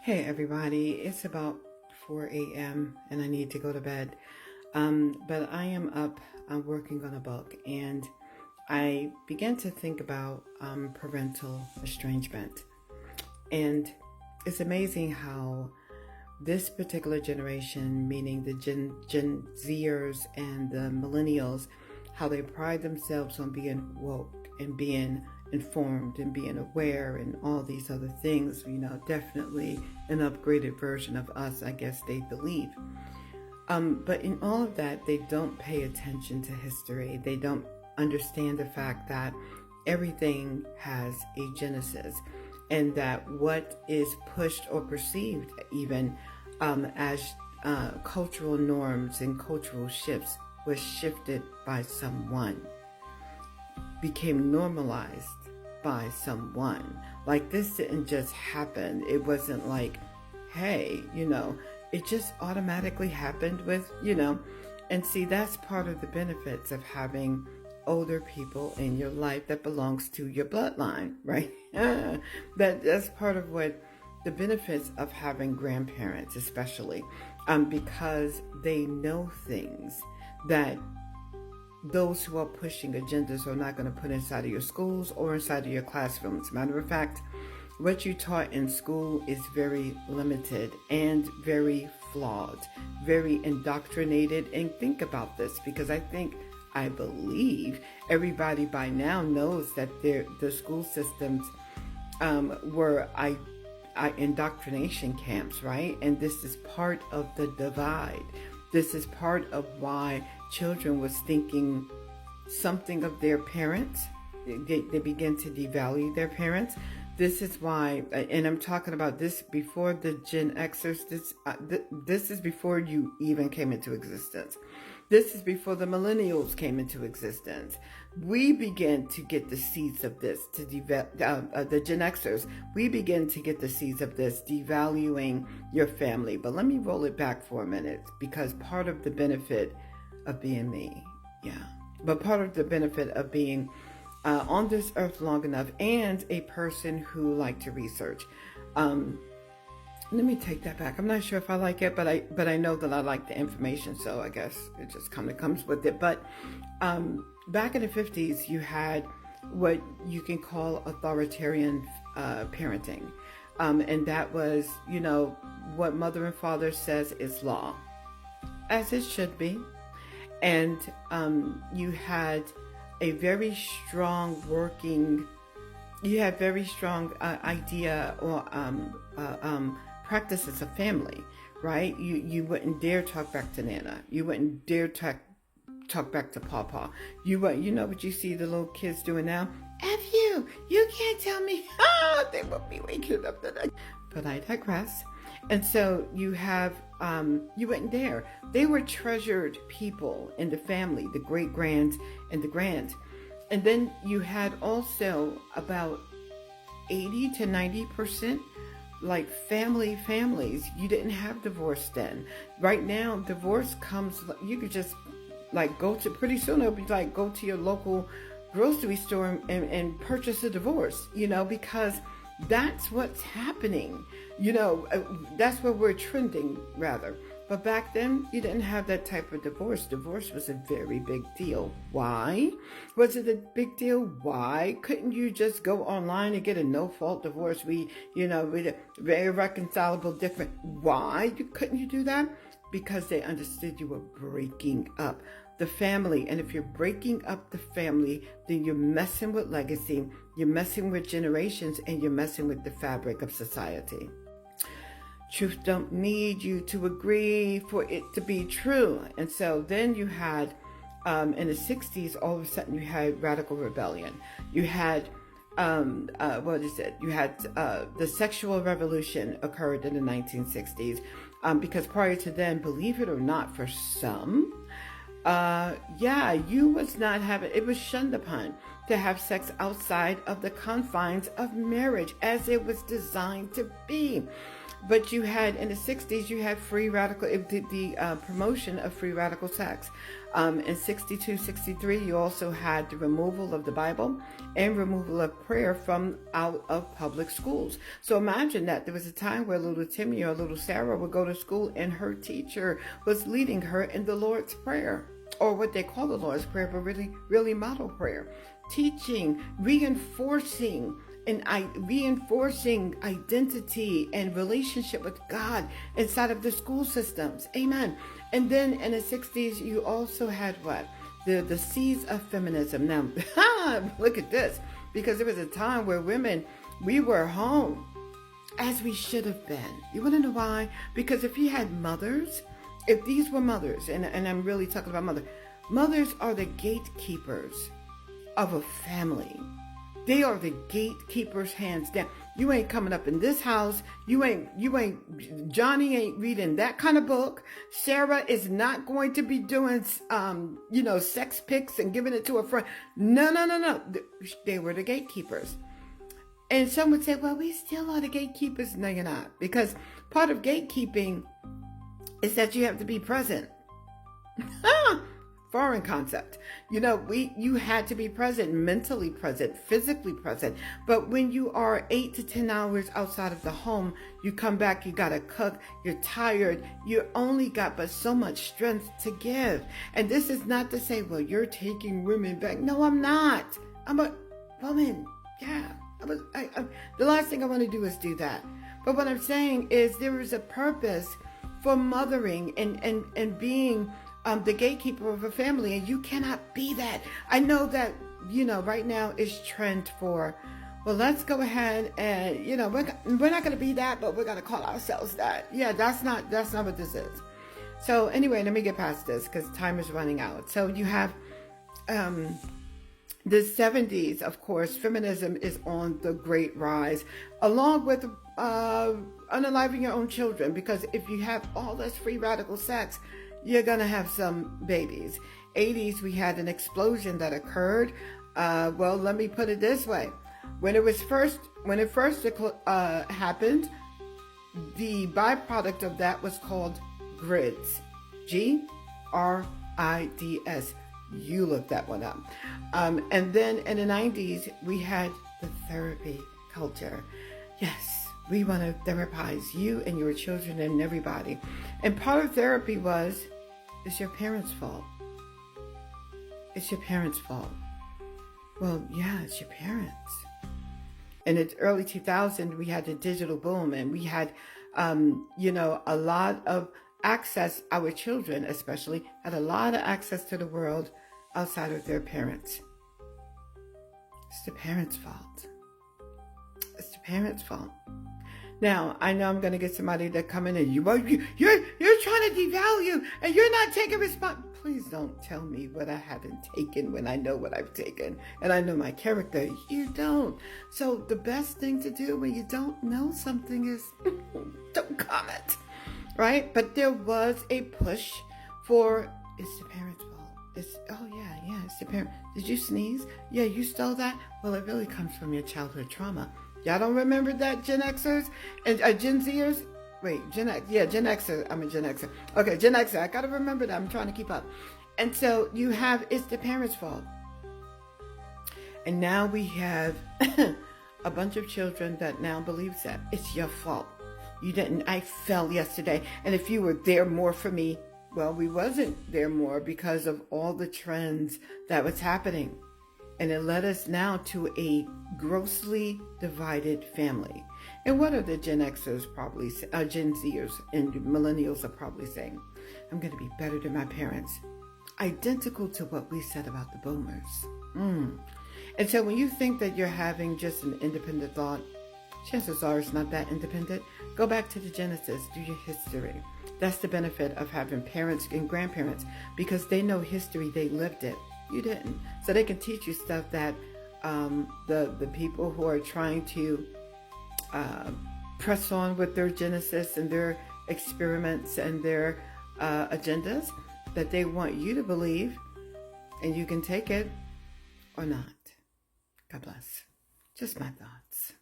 Hey everybody, it's about 4 a.m. and I need to go to bed. But I am up, I'm working on a book, and I began to think about parental estrangement. And it's amazing how this particular generation, meaning the Gen Zers and the millennials, how they pride themselves on being woke and being informed and being aware and all these other things, definitely an upgraded version of us, I guess they believe. But in all of that, they don't pay attention to history. They don't understand the fact that everything has a genesis, and that what is pushed or perceived even as cultural norms and cultural shifts was shifted by someone, became normalized by someone. Like, this didn't just happen. It wasn't like, hey, it just automatically happened with, and see, that's part of the benefits of having older people in your life that belongs to your bloodline, right? That's part of what the benefits of having grandparents, especially, because they know things that those who are pushing agendas are not going to put inside of your schools or inside of your classrooms. Matter of fact, what you taught in school is very limited and very flawed, very indoctrinated. And think about this, because I believe everybody by now knows that the school systems were indoctrination camps, right? And this is part of the divide. This is part of why children was thinking something of their parents. They begin to devalue their parents. This is why, and I'm talking about this before the Gen Xers, this is before you even came into existence. This is before the millennials came into existence. We began to get the seeds of this, the Gen Xers, we begin to get the seeds of this, devaluing your family. But let me roll it back for a minute, because part of the benefit of being me, but part of the benefit of being on this earth long enough and a person who liked to research. Let me take that back. I'm not sure if I like it, but I know that I like the information, so I guess it just kind of comes with it. But back in the 50s, you had what you can call authoritarian parenting, and that was, what mother and father says is law, as it should be. And you had a very strong idea or practices of family, right? You wouldn't dare talk back to Nana. You wouldn't dare talk back to Papa. You know what you see the little kids doing now? F you can't tell me. They will be waking up tonight. But I digress. And so you have, you wouldn't dare. They were treasured people in the family, the great-grands and the grands. And then you had also about 80 to 90% like families. You didn't have divorce then. Right now, divorce comes, you could just like pretty soon it'll be like go to your local grocery store and purchase a divorce, because that's what's happening. That's where we're trending, rather. But back then, you didn't have that type of divorce. Divorce was a very big deal. Why was it a big deal? Why couldn't you just go online and get a no-fault divorce? With very reconcilable, different. Why couldn't you do that? Because they understood you were breaking up the family. And if you're breaking up the family, then you're messing with legacy, you're messing with generations, and you're messing with the fabric of society. Truth don't need you to agree for it to be true. And so then you had, in the 60s, all of a sudden you had radical rebellion. You had, You had the sexual revolution occurred in the 1960s. Because prior to then, believe it or not, for some, you was not having, it was shunned upon to have sex outside of the confines of marriage as it was designed to be. But you had, in the 60s, you had free radical, the promotion of free radical sex. In 62, 63, you also had the removal of the Bible and removal of prayer from out of public schools. So imagine that there was a time where little Timmy or little Sarah would go to school and her teacher was leading her in the Lord's Prayer, or what they call the Lord's Prayer, but really model prayer, teaching, reinforcing identity and relationship with God inside of the school systems. Amen. And then in the 60s, you also had what? The seeds of feminism. Now, look at this, because there was a time where women, we were home as we should have been. You want to know why? Because if you had mothers, if these were mothers, and I'm really talking about mothers are the gatekeepers of a family. They are the gatekeepers, hands down. You ain't coming up in this house. Johnny ain't reading that kind of book. Sarah is not going to be doing, sex pics and giving it to a friend. No. They were the gatekeepers. And some would say, well, we still are the gatekeepers. No, you're not. Because part of gatekeeping is that you have to be present. Foreign concept. You had to be present, mentally present, physically present. But when you are 8 to 10 hours outside of the home, you come back, you gotta cook, you're tired, you only got but so much strength to give. And this is not to say, well, you're taking women back. No, I'm not. I'm a woman. Yeah. The last thing I want to do is do that. But what I'm saying is there is a purpose for mothering and being the gatekeeper of a family, and you cannot be that. I know that, right now is trend for, well, let's go ahead and, we're not going to be that, but we're going to call ourselves that. Yeah, that's not what this is. So anyway, let me get past this because time is running out. So you have the 70s, of course, feminism is on the great rise, along with unaliving your own children, because if you have all this free radical sex, you're going to have some babies. 80s, we had an explosion that occurred. Well, let me put it this way. When it first happened, the byproduct of that was called grids. Grids. You look that one up. And then in the 90s, we had the therapy culture. Yes, we want to therapize you and your children and everybody. And part of therapy was, it's your parents' fault. It's your parents' fault. Well, yeah, it's your parents. In the early 2000s, we had the digital boom, and we had, a lot of access. Our children, especially, had a lot of access to the world outside of their parents. It's the parents' fault. It's the parents' fault. Now, I know I'm going to get somebody that come in and you're trying to devalue and you're not taking response. Please don't tell me what I haven't taken when I know what I've taken and I know my character. You don't. So the best thing to do when you don't know something is don't comment, right? But there was a push for, it's the parents' fault. It's the parent. Did you sneeze? Yeah, you stole that? Well, it really comes from your childhood trauma. Y'all don't remember that, Gen Xers and Gen Zers? Wait, Gen X. Yeah, Gen Xer. I'm a Gen Xer. Okay, Gen Xer. I got to remember that. I'm trying to keep up. And so you have, it's the parents' fault. And now we have a bunch of children that now believes that it's your fault. You didn't, I fell yesterday. And if you were there more for me, well, we wasn't there more because of all the trends that was happening. And it led us now to a grossly divided family. And what are the Gen Xers probably, Gen Zers and millennials are probably saying? I'm going to be better than my parents. Identical to what we said about the boomers. And so when you think that you're having just an independent thought, chances are it's not that independent. Go back to the Genesis, do your history. That's the benefit of having parents and grandparents, because they know history, they lived it. You didn't. So they can teach you stuff that the people who are trying to press on with their Genesis and their experiments and their agendas, that they want you to believe, and you can take it or not. God bless. Just my thoughts.